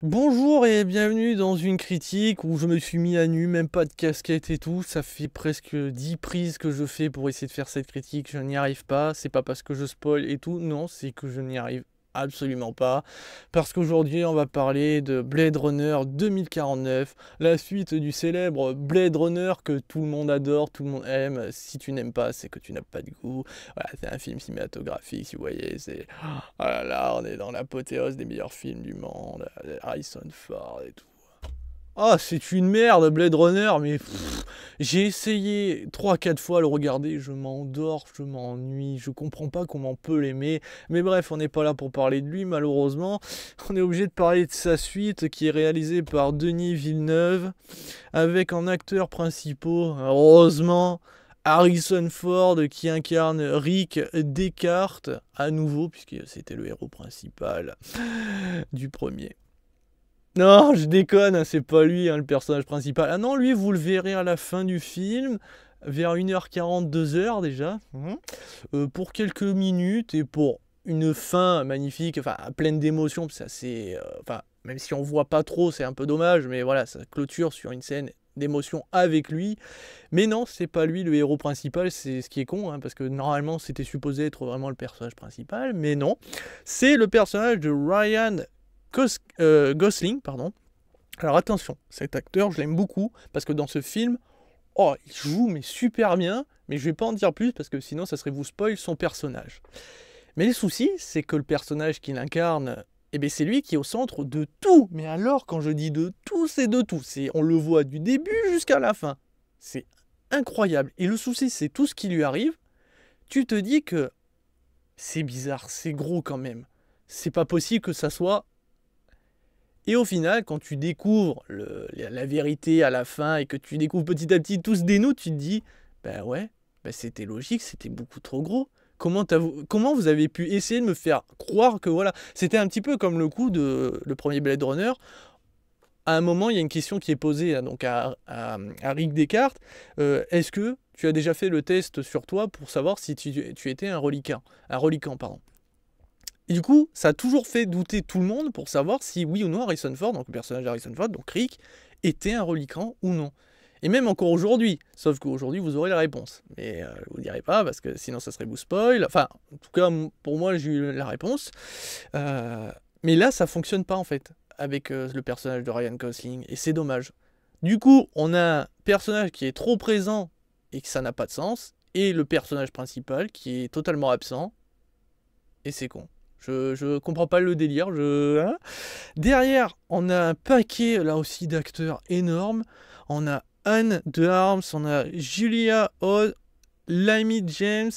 Bonjour et bienvenue dans une critique où je me suis mis à nu, même pas de casquette et tout. Ça fait presque 10 prises que je fais pour essayer de faire cette critique. Je n'y arrive pas. C'est pas parce que je spoil et tout. Non, c'est que je n'y arrive absolument pas. Parce qu'aujourd'hui, on va parler de Blade Runner 2049, la suite du célèbre Blade Runner que tout le monde adore, tout le monde aime. Si tu n'aimes pas, c'est que tu n'as pas de goût. Voilà, c'est un film cinématographique, si vous voyez, c'est... Oh là là, on est dans l'apothéose des meilleurs films du monde, Harrison Ford et tout. Ah, c'est une merde, Blade Runner, mais j'ai essayé 3-4 fois à le regarder, je m'endors, je m'ennuie, je comprends pas comment on peut l'aimer. Mais bref, on n'est pas là pour parler de lui, malheureusement. On est obligé de parler de sa suite qui est réalisée par Denis Villeneuve, avec en acteurs principaux, heureusement, Harrison Ford qui incarne Rick Descartes, à nouveau, puisque c'était le héros principal du premier. Non, je déconne, hein, c'est pas lui le personnage principal. Ah non, lui, vous le verrez à la fin du film, vers 1h40, 2h déjà, pour quelques minutes et pour une fin magnifique, enfin pleine d'émotions, ça c'est... enfin, même si on voit pas trop, c'est un peu dommage, mais voilà, ça clôture sur une scène d'émotion avec lui. Mais non, c'est pas lui le héros principal, c'est ce qui est con, hein, parce que normalement c'était supposé être vraiment le personnage principal, mais non. C'est le personnage de Ryan Gosling, pardon. Alors attention, cet acteur, je l'aime beaucoup, parce que dans ce film, oh, il joue mais super bien, mais je vais pas en dire plus, parce que sinon ça serait vous spoil son personnage. Mais le souci, c'est que le personnage qu'il incarne, eh bien, c'est lui qui est au centre de tout. Mais alors, quand je dis de tout, c'est de tout. On le voit du début jusqu'à la fin. C'est incroyable. Et le souci, c'est tout ce qui lui arrive. Tu te dis que c'est bizarre, c'est gros quand même. C'est pas possible que ça soit. Et au final, quand tu découvres la vérité à la fin et que tu découvres petit à petit tout se dénoue, tu te dis, ben ouais, ben c'était logique, c'était beaucoup trop gros. Comment vous avez pu essayer de me faire croire que voilà, c'était un petit peu comme le coup de le premier Blade Runner. À un moment, il y a une question qui est posée donc à Rick Descartes. Est-ce que tu as déjà fait le test sur toi pour savoir si tu étais un reliquant, pardon. Et du coup, ça a toujours fait douter tout le monde pour savoir si oui ou non Harrison Ford, donc le personnage d'Harrison Ford, donc Rick, était un reliquant ou non. Et même encore aujourd'hui, sauf qu'aujourd'hui vous aurez la réponse. Mais je ne vous dirai pas parce que sinon ça serait vous spoil. Enfin, en tout cas, pour moi j'ai eu la réponse. Mais là, ça fonctionne pas en fait avec le personnage de Ryan Gosling et c'est dommage. Du coup, on a un personnage qui est trop présent et que ça n'a pas de sens, et le personnage principal qui est totalement absent et c'est con. Je comprends pas le délire. Hein. Derrière, on a un paquet là aussi d'acteurs énormes. On a Anne de Arms, on a Julia Hall, Lamy James,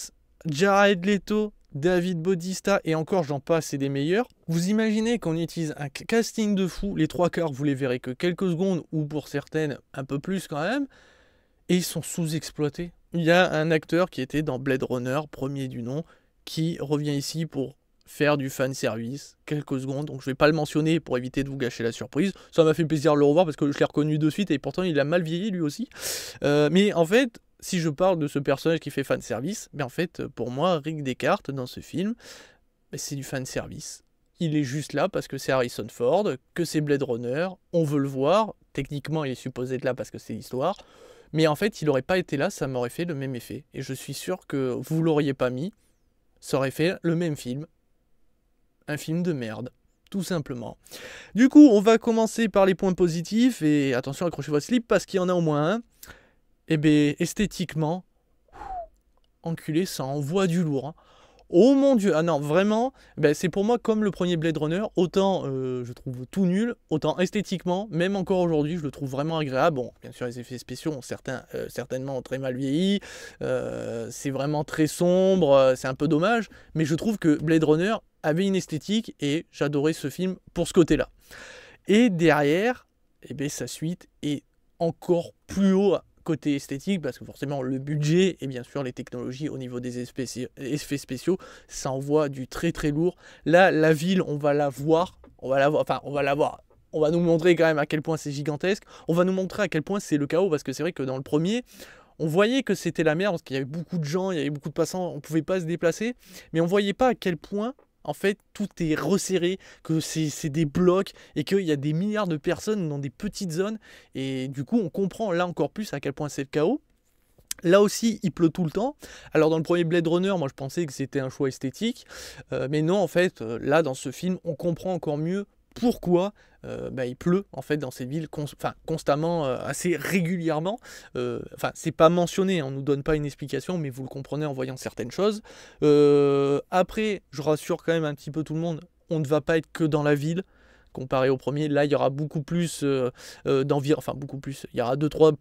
Jared Leto, David Bautista, et encore j'en passe, c'est des meilleurs. Vous imaginez qu'on utilise un casting de fou, les trois quarts vous les verrez que quelques secondes, ou pour certaines un peu plus quand même, et ils sont sous-exploités. Il y a un acteur qui était dans Blade Runner, premier du nom, qui revient ici pour faire du fan service, quelques secondes, donc je vais pas le mentionner pour éviter de vous gâcher la surprise. Ça m'a fait plaisir de le revoir parce que je l'ai reconnu de suite et pourtant il a mal vieilli lui aussi. Mais en fait, si je parle de ce personnage qui fait fan service, en fait, pour moi, Rick Descartes dans ce film, c'est du fan service. Il est juste là parce que c'est Harrison Ford, que c'est Blade Runner, on veut le voir. Techniquement, il est supposé être là parce que c'est l'histoire. Mais en fait, il n'aurait pas été là, ça m'aurait fait le même effet. Et je suis sûr que vous l'auriez pas mis, ça aurait fait le même film. Un film de merde, tout simplement. Du coup, on va commencer par les points positifs, et attention, accrochez votre slip, parce qu'il y en a au moins un. Et bien, esthétiquement, enculé, ça envoie du lourd. Hein. Oh mon dieu, ah non, vraiment, c'est pour moi comme le premier Blade Runner, autant je trouve tout nul, autant esthétiquement, même encore aujourd'hui, je le trouve vraiment agréable. Bon, bien sûr, les effets spéciaux ont certainement très mal vieilli, c'est vraiment très sombre, c'est un peu dommage, mais je trouve que Blade Runner avait une esthétique et j'adorais ce film pour ce côté-là. Et derrière, sa suite est encore plus haut côté esthétique, parce que forcément le budget et bien sûr les technologies au niveau des effets spéciaux, ça envoie du très très lourd. Là, la ville, on va la voir, on va nous montrer quand même à quel point c'est gigantesque, on va nous montrer à quel point c'est le chaos, parce que c'est vrai que dans le premier, on voyait que c'était la merde, parce qu'il y avait beaucoup de gens, il y avait beaucoup de passants, on pouvait pas se déplacer, mais on voyait pas à quel point, en fait, tout est resserré, que c'est des blocs, et qu'il y a des milliards de personnes dans des petites zones, et du coup, on comprend là encore plus à quel point c'est le chaos. Là aussi, il pleut tout le temps. Alors dans le premier Blade Runner, moi je pensais que c'était un choix esthétique, mais non, en fait, là dans ce film, on comprend encore mieux pourquoi il pleut en fait dans cette ville constamment, assez régulièrement. Enfin, c'est pas mentionné, on nous donne pas une explication, mais vous le comprenez en voyant certaines choses. Après, je rassure quand même un petit peu tout le monde, on ne va pas être que dans la ville. Comparé au premier, là il y aura beaucoup plus d'environnement, enfin beaucoup plus, il y aura 2-3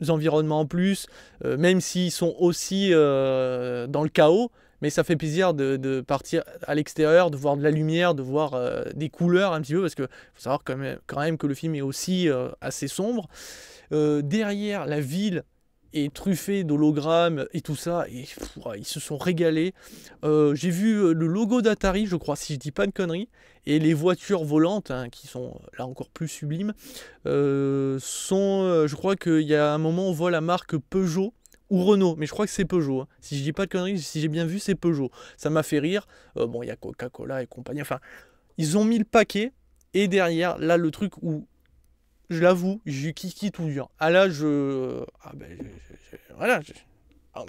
environnements en plus, même s'ils sont aussi dans le chaos, mais ça fait plaisir de partir à l'extérieur, de voir de la lumière, de voir des couleurs un petit peu, parce qu'il faut savoir quand même que le film est aussi assez sombre. Derrière, la ville est truffée d'hologrammes et tout ça, et ils se sont régalés. J'ai vu le logo d'Atari, je crois, si je dis pas de conneries, et les voitures volantes, hein, qui sont là encore plus sublimes, je crois qu'il y a un moment on voit la marque Peugeot ou Renault, mais je crois que c'est Peugeot, hein. Si je dis pas de conneries, si j'ai bien vu, c'est Peugeot. Ça m'a fait rire. Bon, il y a Coca-Cola et compagnie, enfin, ils ont mis le paquet, et derrière, là, le truc où, je l'avoue, j'ai kiki tout dur. Ah là, voilà,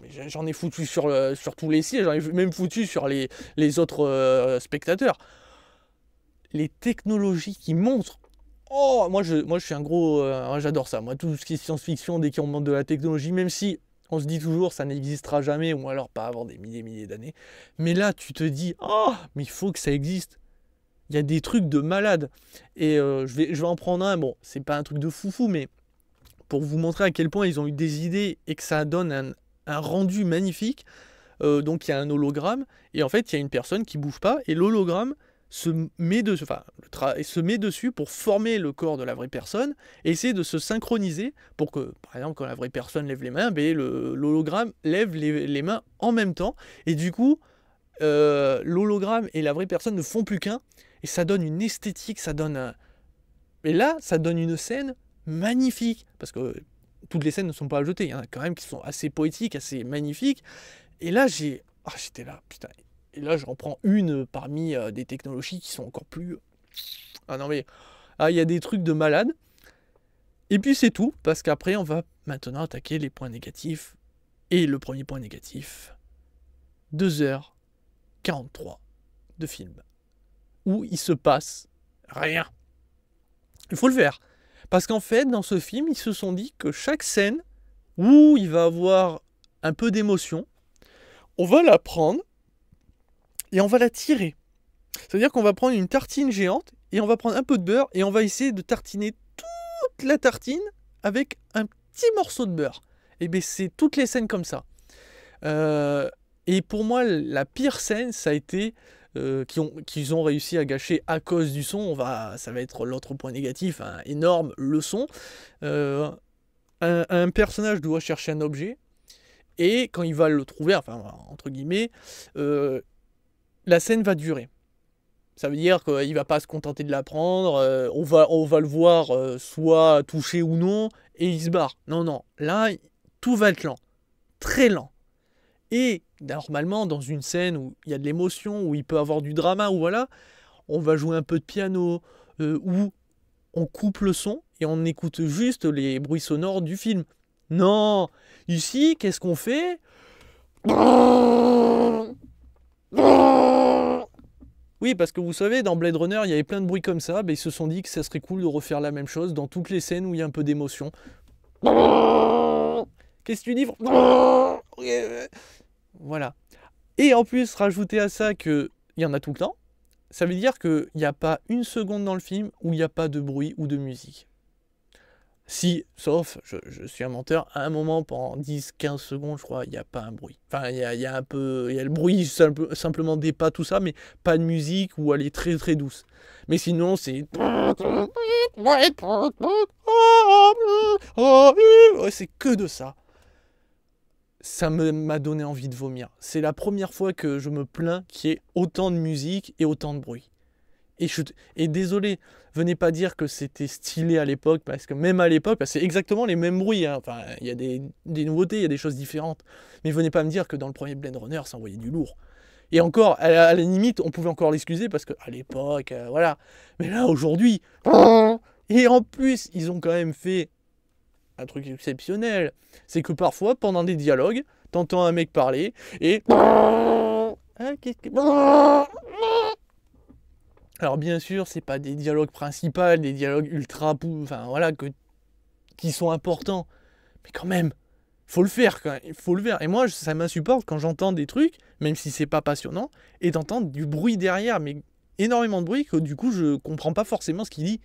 mais j'en ai foutu sur tous les sièges, j'en ai même foutu sur les autres spectateurs. Les technologies qui montrent. Oh, moi je suis un gros. J'adore ça. Moi, tout ce qui est science-fiction, dès qu'on montre de la technologie, même si on se dit toujours ça n'existera jamais, ou alors pas avant des milliers d'années. Mais là, tu te dis, oh, mais il faut que ça existe. Il y a des trucs de malade. Et je vais en prendre un. Bon, c'est pas un truc de foufou, mais pour vous montrer à quel point ils ont eu des idées et que ça donne un rendu magnifique. Donc il y a un hologramme, et en fait il y a une personne qui bouge pas, et l'hologramme se met dessus pour former le corps de la vraie personne, et essayer de se synchroniser pour que, par exemple, quand la vraie personne lève les mains, l'hologramme lève les mains en même temps, et du coup, l'hologramme et la vraie personne ne font plus qu'un, et ça donne une esthétique, et là, ça donne une scène magnifique, parce que toutes les scènes ne sont pas ajoutées, il y en a quand même qui sont assez poétiques, assez magnifiques, et là, j'étais là, putain. Et là, je reprends une parmi des technologies qui sont encore plus... Ah non mais... Ah, il y a des trucs de malade. Et puis c'est tout, parce qu'après, on va maintenant attaquer les points négatifs. Et le premier point négatif, 2h43 de film, où il se passe rien. Il faut le faire. Parce qu'en fait, dans ce film, ils se sont dit que chaque scène où il va avoir un peu d'émotion, on va la prendre et on va la tirer. C'est-à-dire qu'on va prendre une tartine géante et on va prendre un peu de beurre et on va essayer de tartiner toute la tartine avec un petit morceau de beurre. Et bien c'est toutes les scènes comme ça. Et pour moi, la pire scène, ça a été qu'ils ont réussi à gâcher à cause du son. Ça va être l'autre point négatif, énorme, le son. Un personnage doit chercher un objet, et quand il va le trouver, enfin entre guillemets, la scène va durer. Ça veut dire qu'il ne va pas se contenter de la prendre, on va le voir soit touché ou non, et il se barre. Non, non, là, tout va être lent, très lent. Et normalement, dans une scène où il y a de l'émotion, où il peut avoir du drama, ou voilà, on va jouer un peu de piano, où on coupe le son, et on écoute juste les bruits sonores du film. Non, ici, qu'est-ce qu'on fait ? Oui, parce que vous savez, dans Blade Runner, il y avait plein de bruits comme ça, ils se sont dit que ça serait cool de refaire la même chose dans toutes les scènes où il y a un peu d'émotion. Qu'est-ce que tu dis ? Voilà. Et en plus, rajouter à ça qu'il y en a tout le temps, ça veut dire qu'il n'y a pas une seconde dans le film où il n'y a pas de bruit ou de musique. Si, sauf, je suis un menteur, à un moment, pendant 10-15 secondes, je crois, il n'y a pas un bruit. Enfin, il y a le bruit simplement des pas, tout ça, mais pas de musique, ou elle est très très douce. Mais sinon, c'est... Ouais, c'est que de ça. Ça m'a donné envie de vomir. C'est la première fois que je me plains qu'il y ait autant de musique et autant de bruit. Et désolé, venez pas dire que c'était stylé à l'époque, parce que même à l'époque, c'est exactement les mêmes bruits, hein. Enfin, il y a des nouveautés, il y a des choses différentes. Mais venez pas me dire que dans le premier Blade Runner, ça envoyait du lourd. Et encore, à la limite, on pouvait encore l'excuser parce qu'à l'époque, voilà. Mais là, aujourd'hui, et en plus, ils ont quand même fait un truc exceptionnel. C'est que parfois, pendant des dialogues, t'entends un mec parler et... Hein, qu'est-ce que... Alors bien sûr, c'est pas des dialogues principaux, des dialogues ultra... Enfin voilà, qui sont importants. Mais quand même, faut le faire, quand même. Il faut le faire. Et moi, ça m'insupporte quand j'entends des trucs, même si c'est pas passionnant, et d'entendre du bruit derrière, mais énormément de bruit, que du coup, je comprends pas forcément ce qu'il dit.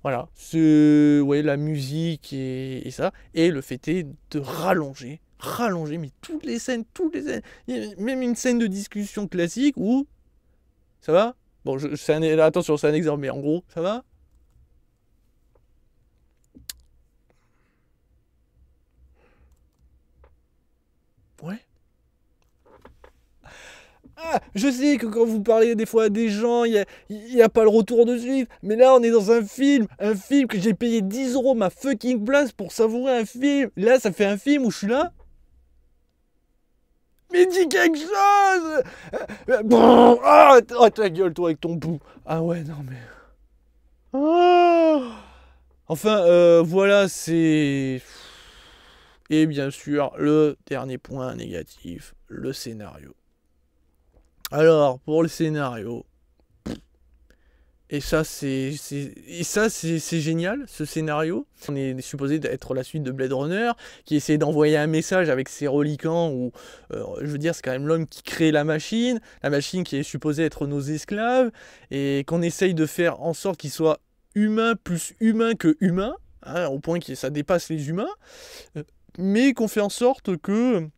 Voilà, ouais, la musique et ça. Et le fait est de rallonger, mais toutes les scènes. Il y a même une scène de discussion classique où... Ça va? Bon, attention, c'est un exemple, mais en gros, ça va? Ouais. Ah, je sais que quand vous parlez des fois à des gens, il y a pas le retour de suite. Mais là, on est dans un film que j'ai payé 10 € ma fucking place pour savourer un film. Là, ça fait un film où je suis là. Mais dis quelque chose! Ah, oh, ta gueule, toi, avec ton pouls. Ah ouais, non, mais... Ah. Enfin, voilà, c'est... Et bien sûr, le dernier point négatif, le scénario. Alors, pour le scénario... Et ça, c'est génial, ce scénario. On est supposé être la suite de Blade Runner, qui essaie d'envoyer un message avec ses reliquants, où, je veux dire, c'est quand même l'homme qui crée la machine qui est supposée être nos esclaves, et qu'on essaye de faire en sorte qu'il soit humain plus humain que humain, hein, au point que ça dépasse les humains, mais qu'on fait en sorte qu'ils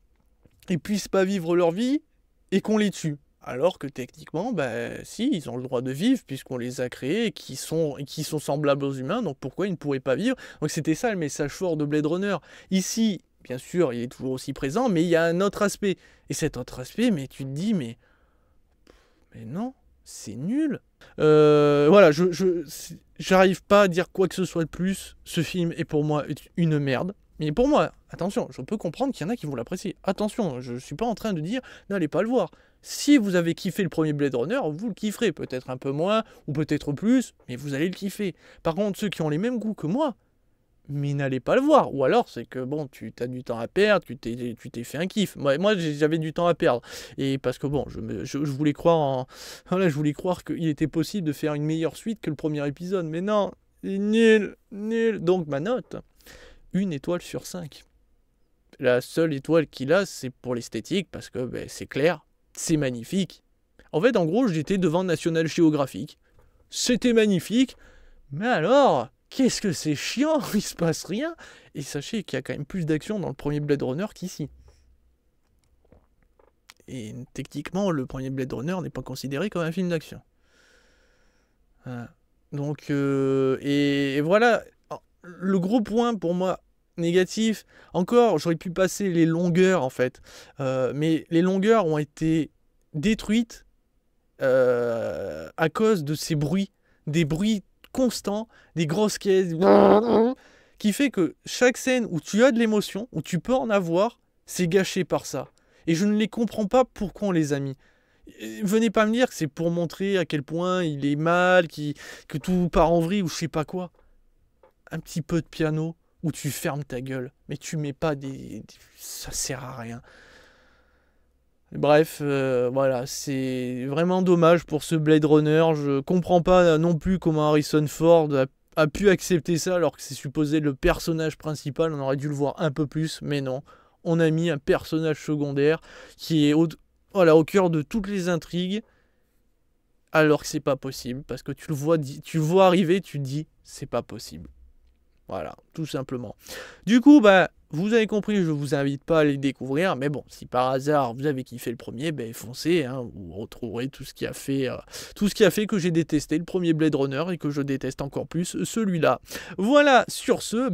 ne puissent pas vivre leur vie, et qu'on les tue. Alors que techniquement, si, ils ont le droit de vivre puisqu'on les a créés et qui sont semblables aux humains, donc pourquoi ils ne pourraient pas vivre? Donc c'était ça le message fort de Blade Runner. Ici, bien sûr, il est toujours aussi présent, mais il y a un autre aspect. Et cet autre aspect, mais tu te dis, mais non, c'est nul. Voilà, j'arrive pas à dire quoi que ce soit de plus. Ce film est pour moi une merde. Mais pour moi, attention, je peux comprendre qu'il y en a qui vont l'apprécier. Attention, je suis pas en train de dire n'allez pas le voir. Si vous avez kiffé le premier Blade Runner, vous le kifferez. Peut-être un peu moins, ou peut-être plus, mais vous allez le kiffer. Par contre, ceux qui ont les mêmes goûts que moi, mais n'allez pas le voir. Ou alors, c'est que bon, tu as du temps à perdre, tu t'es fait un kiff. Moi j'avais du temps à perdre. Et parce que bon, je voulais croire en... Voilà, je voulais croire qu'il était possible de faire une meilleure suite que le premier épisode. Mais non, c'est nul, nul. Donc ma note, 1 étoile sur 5. La seule étoile qu'il a, c'est pour l'esthétique, parce que c'est clair, c'est magnifique. En fait, en gros, j'étais devant National Geographic. C'était magnifique, mais alors, qu'est-ce que c'est chiant, il se passe rien. Et sachez qu'il y a quand même plus d'action dans le premier Blade Runner qu'ici. Et techniquement, le premier Blade Runner n'est pas considéré comme un film d'action. Voilà. Donc, et voilà, le gros point pour moi négatif, encore, j'aurais pu passer les longueurs en fait, mais les longueurs ont été détruites à cause de ces bruits, des bruits constants, des grosses caisses, qui fait que chaque scène où tu as de l'émotion, où tu peux en avoir, c'est gâché par ça. Et je ne les comprends pas pourquoi on les a mis. Venez pas me dire que c'est pour montrer à quel point il est mal, que tout part en vrille ou je sais pas quoi. Un petit peu de piano où tu fermes ta gueule, mais tu mets pas ça sert à rien. Bref, voilà, c'est vraiment dommage pour ce Blade Runner. Je comprends pas non plus comment Harrison Ford a pu accepter ça alors que c'est supposé être le personnage principal. On aurait dû le voir un peu plus, mais non. On a mis un personnage secondaire qui est au cœur de toutes les intrigues, alors que c'est pas possible, parce que tu le vois arriver, tu te dis, c'est pas possible. Voilà, tout simplement. Du coup, vous avez compris, je vous invite pas à les découvrir, mais bon, si par hasard vous avez kiffé le premier, foncez, hein, vous retrouverez tout ce qui a fait que j'ai détesté le premier Blade Runner et que je déteste encore plus celui-là. Voilà, sur ce,